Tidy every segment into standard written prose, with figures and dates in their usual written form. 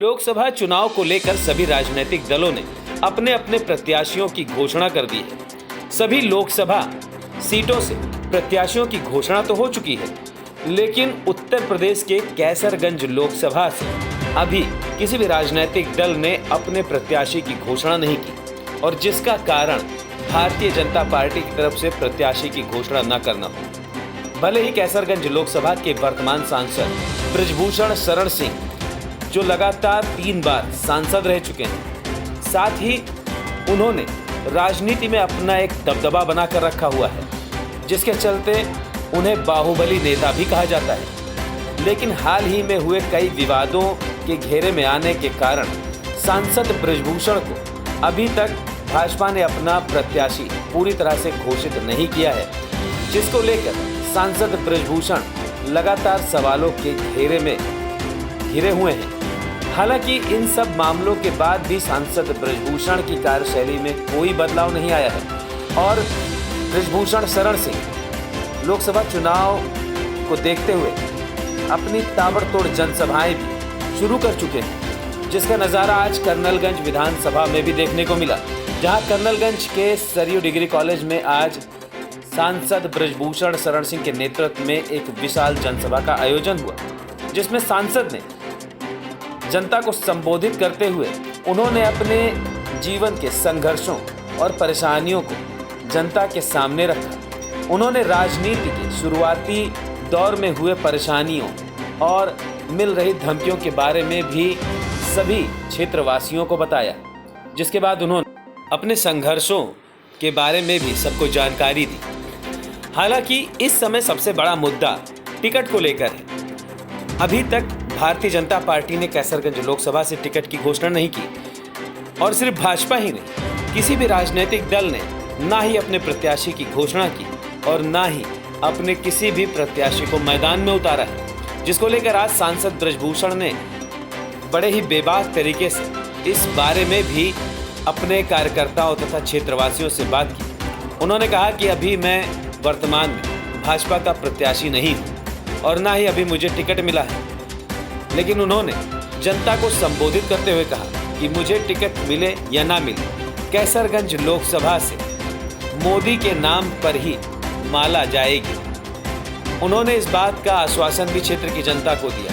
लोकसभा चुनाव को लेकर सभी राजनीतिक दलों ने अपने अपने प्रत्याशियों की घोषणा कर दी है। सभी लोकसभा सीटों से प्रत्याशियों की घोषणा तो हो चुकी है, लेकिन उत्तर प्रदेश के कैसरगंज लोकसभा से अभी किसी भी राजनीतिक दल ने अपने प्रत्याशी की घोषणा नहीं की, और जिसका कारण भारतीय जनता पार्टी की तरफ से प्रत्याशी की घोषणा न करना हो। भले ही कैसरगंज लोकसभा के वर्तमान सांसद बृजभूषण शरण सिंह जो लगातार 3 बार सांसद रह चुके हैं, साथ ही उन्होंने राजनीति में अपना एक दबदबा बनाकर रखा हुआ है, जिसके चलते उन्हें बाहुबली नेता भी कहा जाता है। लेकिन हाल ही में हुए कई विवादों के घेरे में आने के कारण सांसद बृजभूषण को अभी तक भाजपा ने अपना प्रत्याशी पूरी तरह से घोषित नहीं किया है, जिसको लेकर सांसद बृजभूषण लगातार सवालों के घेरे में घिरे हुए हैं। हालांकि इन सब मामलों के बाद भी सांसद बृजभूषण की कार्यशैली में कोई बदलाव नहीं आया है, और बृजभूषण शरण सिंह लोकसभा चुनाव को देखते हुए अपनी ताबड़तोड़ जनसभाएं भी शुरू कर चुके हैं, जिसका नज़ारा आज कर्नलगंज विधानसभा में भी देखने को मिला, जहां कर्नलगंज के सरयू डिग्री कॉलेज में आज सांसद बृजभूषण शरण सिंह के नेतृत्व में एक विशाल जनसभा का आयोजन हुआ, जिसमें सांसद ने जनता को संबोधित करते हुए उन्होंने अपने जीवन के संघर्षों और परेशानियों को जनता के सामने रखा। उन्होंने राजनीति के शुरुआती दौर में हुए परेशानियों और मिल रही धमकियों के बारे में भी सभी क्षेत्रवासियों को बताया, जिसके बाद उन्होंने अपने संघर्षों के बारे में भी सबको जानकारी दी। हालांकि इस समय सबसे बड़ा मुद्दा टिकट को लेकर है। अभी तक भारतीय जनता पार्टी ने कैसरगंज लोकसभा से टिकट की घोषणा नहीं की, और सिर्फ भाजपा ही नहीं, किसी भी राजनीतिक दल ने ना ही अपने प्रत्याशी की घोषणा की और ना ही अपने किसी भी प्रत्याशी को मैदान में उतारा है, जिसको लेकर आज सांसद बृजभूषण ने बड़े ही बेबाक तरीके से इस बारे में भी अपने कार्यकर्ताओं तथा क्षेत्रवासियों से बात की। उन्होंने कहा कि अभी मैं वर्तमान में भाजपा का प्रत्याशी नहीं हूँ और ना ही अभी मुझे टिकट मिला है, लेकिन उन्होंने जनता को संबोधित करते हुए कहा कि मुझे टिकट मिले या ना मिले, कैसरगंज लोकसभा से मोदी के नाम पर ही माला जाएगी। उन्होंने इस बात का आश्वासन भी क्षेत्र की जनता को दिया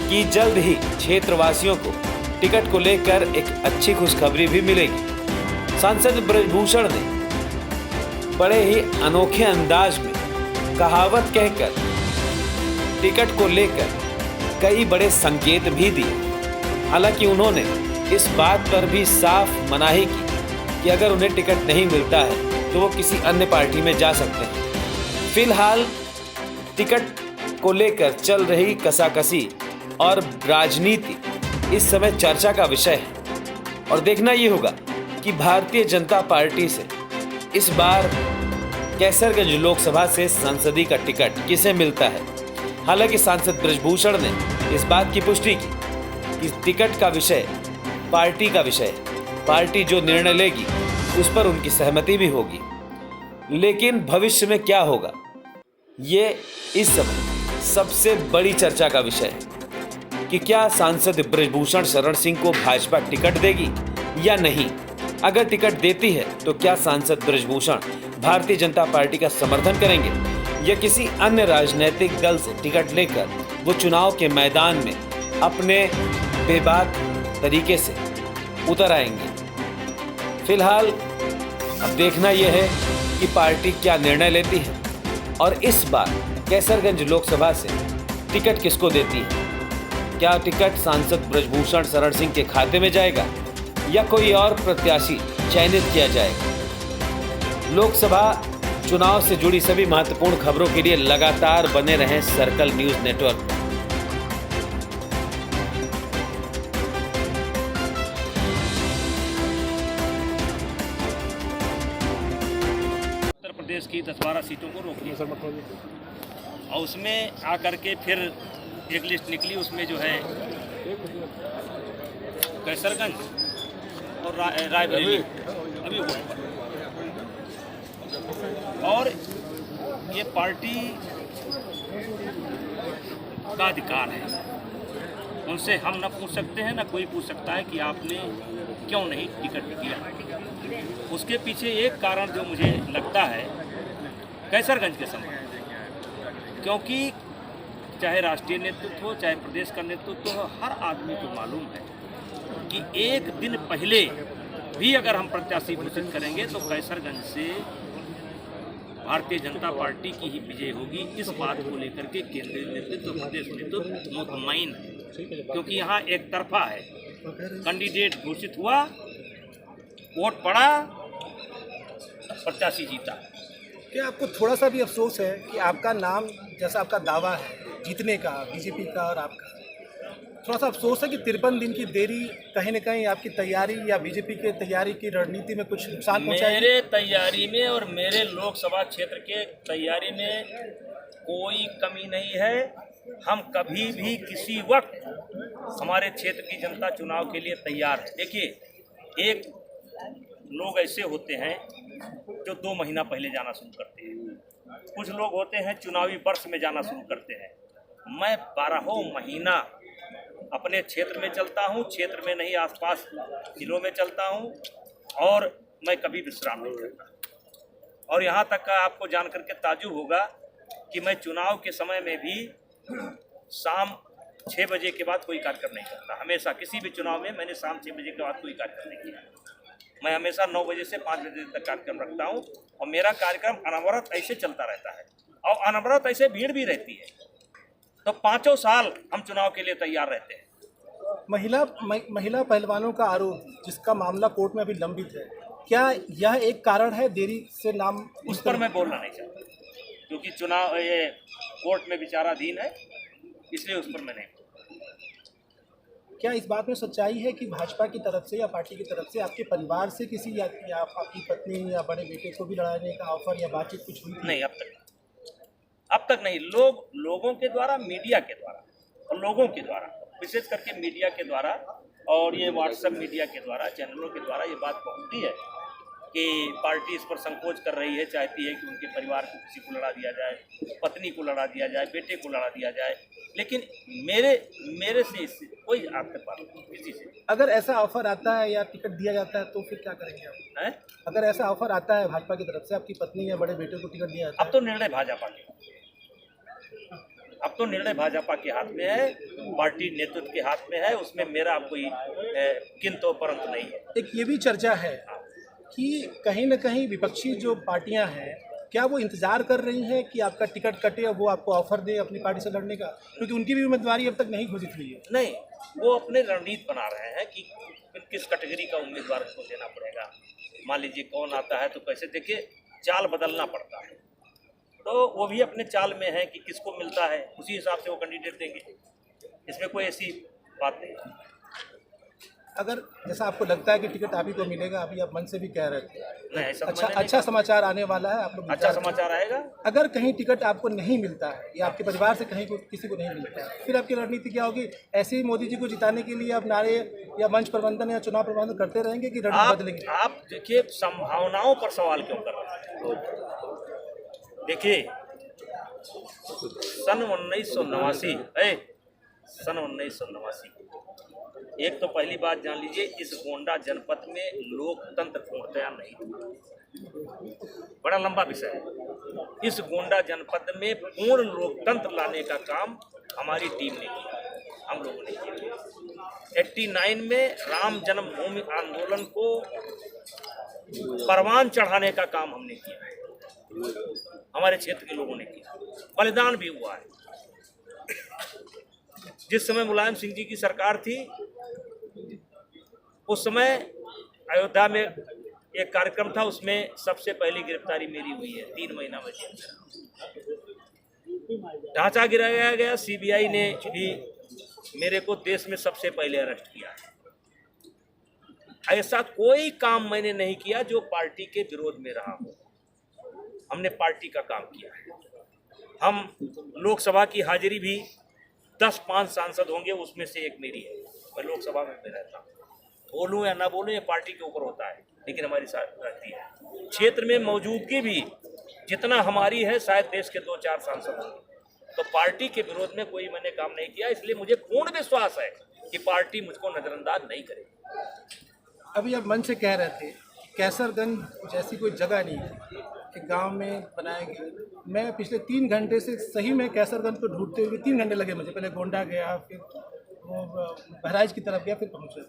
कि जल्द ही क्षेत्रवासियों को टिकट को लेकर एक अच्छी खुशखबरी भी मिलेगी। सांसद बृजभूषण ने बड़े ही अनोखे अंदाज में कहावत कहकर टिकट को लेकर कई बड़े संकेत भी दिए। हालांकि उन्होंने इस बात पर भी साफ मनाही की कि अगर उन्हें टिकट नहीं मिलता है तो वो किसी अन्य पार्टी में जा सकते हैं। फिलहाल टिकट को लेकर चल रही कसाकसी और राजनीति इस समय चर्चा का विषय है, और देखना ये होगा कि भारतीय जनता पार्टी से इस बार कैसरगंज लोकसभा से संसदीय का टिकट किसे मिलता है। हालांकि सांसद बृजभूषण ने इस बात की पुष्टि की कि टिकट का विषय पार्टी का विषय है, पार्टी जो निर्णय लेगी उस पर उनकी सहमति भी होगी। लेकिन भविष्य में क्या होगा, ये इस समय सबसे बड़ी चर्चा का विषय है कि क्या सांसद बृजभूषण शरण सिंह को भाजपा टिकट देगी या नहीं। अगर टिकट देती है तो क्या सांसद बृजभूषण भारतीय जनता पार्टी का समर्थन करेंगे या किसी अन्य राजनीतिक दल से टिकट लेकर वो चुनाव के मैदान में अपने बेबाक तरीके से उतर आएंगे। फिलहाल अब देखना यह है कि पार्टी क्या निर्णय लेती है, और इस बार कैसरगंज लोकसभा से टिकट किसको देती है। क्या टिकट सांसद बृजभूषण शरण सिंह के खाते में जाएगा या कोई और प्रत्याशी चयनित किया जाएगा। लोकसभा चुनाव से जुड़ी सभी महत्वपूर्ण खबरों के लिए लगातार बने रहें सर्कल न्यूज नेटवर्क पर। उत्तर प्रदेश की 10-12 सीटों को रोक दिया और उसमें आकर के फिर एक लिस्ट निकली, उसमें जो है कैसरगंज और रायबरेली अभी हुआ, और ये पार्टी का अधिकार है उनसे हम न पूछ सकते हैं, न कोई पूछ सकता है कि आपने क्यों नहीं टिकट दिया। उसके पीछे एक कारण जो मुझे लगता है कैसरगंज के संबंध में, क्योंकि चाहे राष्ट्रीय नेतृत्व हो, चाहे प्रदेश का नेतृत्व हो, हर आदमी को मालूम है कि एक दिन पहले भी अगर हम प्रत्याशी घोषित करेंगे तो कैसरगंज से भारतीय जनता पार्टी की ही विजय होगी। इस बात को लेकर के केंद्रीय नेतृत्व, प्रदेश नेतृत्व मुतमईन है, क्योंकि यहाँ एक तरफा है। कैंडिडेट घोषित हुआ, वोट पड़ा, प्रत्याशी जीता। क्या आपको थोड़ा सा भी अफसोस है कि आपका नाम, जैसा आपका दावा है जीतने का बीजेपी का और आपका, थोड़ा सा अफसोस है कि 53 दिन की देरी कहीं न कहीं आपकी तैयारी या बीजेपी के तैयारी की रणनीति में कुछ नुकसान पहुंचाएगी? मेरे तैयारी में और मेरे लोकसभा क्षेत्र के तैयारी में कोई कमी नहीं है। हम कभी भी किसी वक्त हमारे क्षेत्र की जनता चुनाव के लिए तैयार है। देखिए, एक लोग ऐसे होते हैं जो 2 महीना पहले जाना शुरू करते हैं, कुछ लोग होते हैं चुनावी वर्ष में जाना शुरू करते हैं। मैं 12 महीना अपने क्षेत्र में चलता हूँ, क्षेत्र में नहीं आसपास जिलों में चलता हूँ, और मैं कभी विश्राम नहीं करता। और यहाँ तक का आपको जान करके ताज्जुब होगा कि मैं चुनाव के समय में भी शाम 6 बजे के बाद कोई कार्यक्रम नहीं करता। हमेशा किसी भी चुनाव में मैंने शाम 6 बजे के बाद कोई कार्यक्रम नहीं किया। मैं हमेशा 9 बजे से 5 बजे तक कार्यक्रम रखता हूँ, और मेरा कार्यक्रम अनवरत ऐसे चलता रहता है, और अनवरत ऐसे भीड़ भी रहती है। तो 5 साल हम चुनाव के लिए तैयार रहते हैं। महिला पहलवानों का आरोप, जिसका मामला कोर्ट में अभी लंबित है, क्या यह एक कारण है देरी से नाम? उस पर मैं बोलना नहीं चाहता, क्योंकि चुनाव ये कोर्ट में विचाराधीन है, इसलिए उस पर मैं नहीं। क्या इस बात में सच्चाई है कि भाजपा की तरफ से या पार्टी की तरफ से आपके परिवार से किसी या आपकी पत्नी या बड़े बेटे को भी लड़ाने का ऑफर या बातचीत कुछ हुई? नहीं, अब तक नहीं। लोगों के द्वारा, मीडिया के द्वारा, और लोगों के द्वारा, विशेष करके मीडिया के द्वारा और ये व्हाट्सएप मीडिया के द्वारा, चैनलों के द्वारा ये बात पहुंचती है कि पार्टी इस पर संकोच कर रही है, चाहती है कि उनके परिवार को किसी को लड़ा दिया जाए, पत्नी को लड़ा दिया जाए, बेटे को लड़ा दिया जाए। लेकिन मेरे से इससे कोई आज तक बात नहीं किसी से। अगर ऐसा ऑफर आता है या टिकट दिया जाता है तो फिर क्या करेंगे आप? हैं? अगर ऐसा ऑफर आता है भाजपा की तरफ से, आपकी पत्नी या बड़े बेटे को टिकट दिया जाता है? अब तो निर्णय भाजपा के हाथ में है, पार्टी नेतृत्व के हाथ में है। उसमें मेरा कोई किंतु परंतु नहीं है। एक ये भी चर्चा है कि कहीं न कहीं विपक्षी जो पार्टियां हैं, क्या वो इंतजार कर रही हैं कि आपका टिकट कटे और वो आपको ऑफर दे अपनी पार्टी से लड़ने का, क्योंकि उनकी भी उम्मीदवारी अब तक नहीं घोषित हुई है। नहीं, वो अपने रणनीति बना रहे हैं कि किस कैटेगरी का उम्मीदवार को देना पड़ेगा। मान लीजिए कौन आता है तो कैसे, देखिए चाल बदलना पड़ता है, तो वो भी अपने चाल में है कि किसको मिलता है, उसी हिसाब से वो कैंडिडेट देंगे। इसमें कोई ऐसी बात नहीं है। अगर जैसा आपको लगता है कि टिकट आप ही को मिलेगा, अभी आप मन से भी कह रहे थे, नहीं, ऐसा अच्छा समाचार आने वाला है, आप लोग अच्छा समाचार आएगा। अगर कहीं टिकट आपको नहीं मिलता है या आपके परिवार से कहीं किसी को नहीं मिलता है, फिर आपकी रणनीति क्या होगी? ऐसे ही मोदी जी को जिताने के लिए आप नारे या मंच प्रबंधन या चुनाव प्रबंधन करते रहेंगे कि रणनीति बदलेंगे? आप देखिए, संभावनाओं पर सवाल क्यों कर रहे हैं? देखिए, सन 1989 एक तो पहली बात जान लीजिए, इस गोंडा जनपद में लोकतंत्र पूर्णतया नहीं था। बड़ा लंबा विषय है। इस गोंडा जनपद में पूर्ण लोकतंत्र लाने का काम हमारी टीम ने किया, हम लोगों ने किया। 89 में राम जन्मभूमि आंदोलन को परवान चढ़ाने का काम हमने किया, हमारे क्षेत्र के लोगों ने किया, बलिदान भी हुआ है। जिस समय मुलायम सिंह जी की सरकार थी, उस समय अयोध्या में एक कार्यक्रम था, उसमें सबसे पहली गिरफ्तारी मेरी हुई है। 3 महीना में ढांचा गिराया गया। सीबीआई ने भी मेरे को देश में सबसे पहले अरेस्ट किया है। ऐसा कोई काम मैंने नहीं किया जो पार्टी के विरोध में रहा हो। हमने पार्टी का काम किया है। हम लोकसभा की हाजिरी भी 10-5 सांसद होंगे, उसमें से एक मेरी है। मैं लोकसभा में रहता हूँ, बोलूँ या ना बोलूँ ये पार्टी के ऊपर होता है, लेकिन हमारी साथ रहती है। क्षेत्र में मौजूदगी भी जितना हमारी है, शायद देश के 2-4 सांसद होंगे। तो पार्टी के विरोध में कोई मैंने काम नहीं किया, इसलिए मुझे पूर्ण विश्वास है कि पार्टी मुझको नजरअंदाज नहीं करेगी। अभी आप मन से कह रहे थे कि कैसरगंज जैसी कोई जगह नहीं है कि गांव में बनाया गया। मैं पिछले 3 घंटे से सही में कैसरगंज को ढूंढते हुए 3 घंटे लगे मुझे। पहले गोंडा गया, फिर वो बहराइच की तरफ गया, फिर पहुँचे।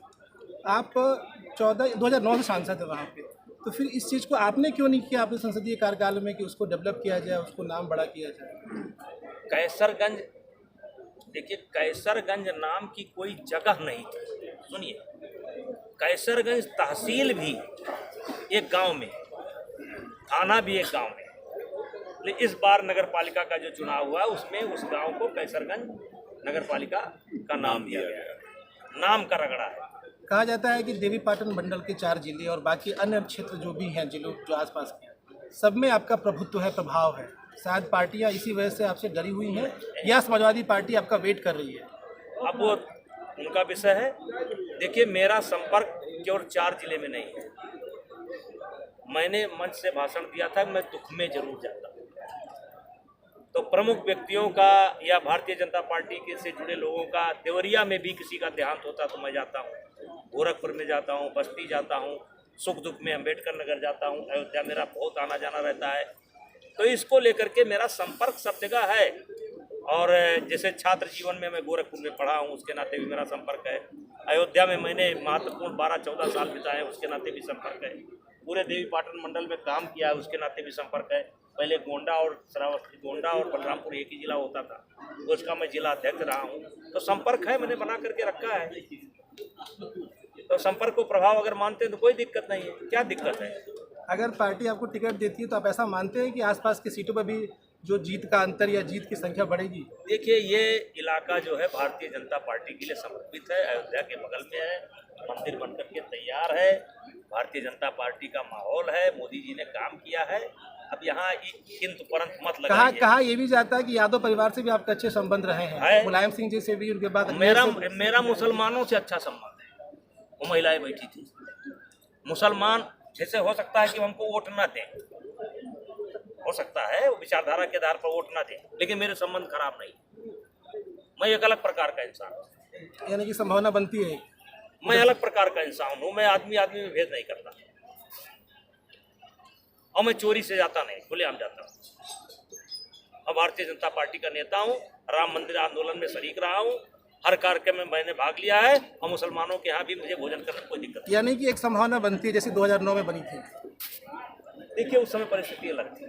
आप 2009 से सांसद है वहाँ पे, तो फिर इस चीज़ को आपने क्यों नहीं किया अपने संसदीय कार्यकाल में कि उसको डेवलप किया जाए, उसको नाम बड़ा किया जाए? कैसरगंज, देखिए कैसरगंज नाम की कोई जगह नहीं थी। सुनिए, कैसरगंज तहसील भी एक गांव में, थाना भी एक गांव में, लेकिन इस बार नगर पालिका का जो चुनाव हुआ उसमें उस गांव को कैसरगंज नगर पालिका का नाम दिया गया। नाम का रगड़ा है। कहा जाता है कि देवीपाटन मंडल के 4 जिले और बाकी अन्य क्षेत्र जो भी हैं, जिलों जो आसपास के, सब में आपका प्रभुत्व है, प्रभाव है। शायद पार्टियां इसी वजह से आपसे डरी हुई हैं या समाजवादी पार्टी आपका वेट कर रही है? अब वो उनका विषय है। देखिए, मेरा संपर्क केवल 4 जिले में नहीं है। मैंने मंच से भाषण दिया था, मैं दुख में जरूर जाता हूँ। तो प्रमुख व्यक्तियों का या भारतीय जनता पार्टी के से जुड़े लोगों का, देवरिया में भी किसी का देहांत होता तो मैं जाता हूँ, गोरखपुर में जाता हूँ, बस्ती जाता हूँ, सुख दुख में अम्बेडकर नगर जाता हूँ, अयोध्या मेरा बहुत आना जाना रहता है। तो इसको लेकर के मेरा संपर्क सब जगह है। और जैसे छात्र जीवन में मैं गोरखपुर में पढ़ा हूँ, उसके नाते भी मेरा संपर्क है। अयोध्या में मैंने महत्वपूर्ण 12-14 साल बिताए, उसके नाते भी संपर्क है। पूरे देवीपाटन मंडल में काम किया है, उसके नाते भी संपर्क है। पहले गोंडा और बलरामपुर एक ही जिला होता था, तो उसका मैं जिला अध्यक्ष रहा हूँ। तो संपर्क है, मैंने बना करके रखा है। तो संपर्क को प्रभाव अगर मानते हैं तो कोई दिक्कत नहीं है। क्या दिक्कत है? अगर पार्टी आपको टिकट देती है तो आप ऐसा मानते हैं कि आसपास की सीटों पर भी जो जीत का अंतर या जीत की संख्या बढ़ेगी? देखिए, ये इलाका जो है भारतीय जनता पार्टी के लिए समर्पित है। अयोध्या के बगल में है, मंदिर बनकर के तैयार है, भारतीय जनता पार्टी का माहौल है, मोदी जी ने काम किया है। अब यहाँ किंतु परंतु मत लगाइए। कहा ये भी जाता है कि यादव परिवार से भी आपके अच्छे संबंध रहे हैं, मुलायम सिंह जी से भी, उनके बाद मेरा मुसलमानों से अच्छा संबंध है। वो महिलाएं बैठी थी, मुसलमान जैसे हो सकता है कि हमको वोट ना दें, हो सकता है वो विचारधारा के आधार पर वोट ना दें, लेकिन मेरे संबंध खराब नहीं। मैं एक अलग प्रकार का इंसान हूँ। यानी कि संभावना बनती है। मैं अलग प्रकार का इंसान हूँ। मैं आदमी में भेद नहीं करता, और मैं चोरी से जाता नहीं, खुलेआम जाता हूँ। और भारतीय जनता पार्टी का नेता हूँ, राम मंदिर आंदोलन में शरीक रहा हूँ, हर कार्यक्रम में मैंने भाग लिया है, और मुसलमानों के यहाँ भी मुझे भोजन करने में कोई दिक्कत नहीं। यानी कि एक संभावना बनती है जैसे 2009 में बनी थी। देखिए, उस समय परिस्थिति अलग थी,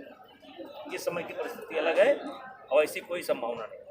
इस समय की परिस्थिति अलग है, और ऐसी कोई संभावना नहीं।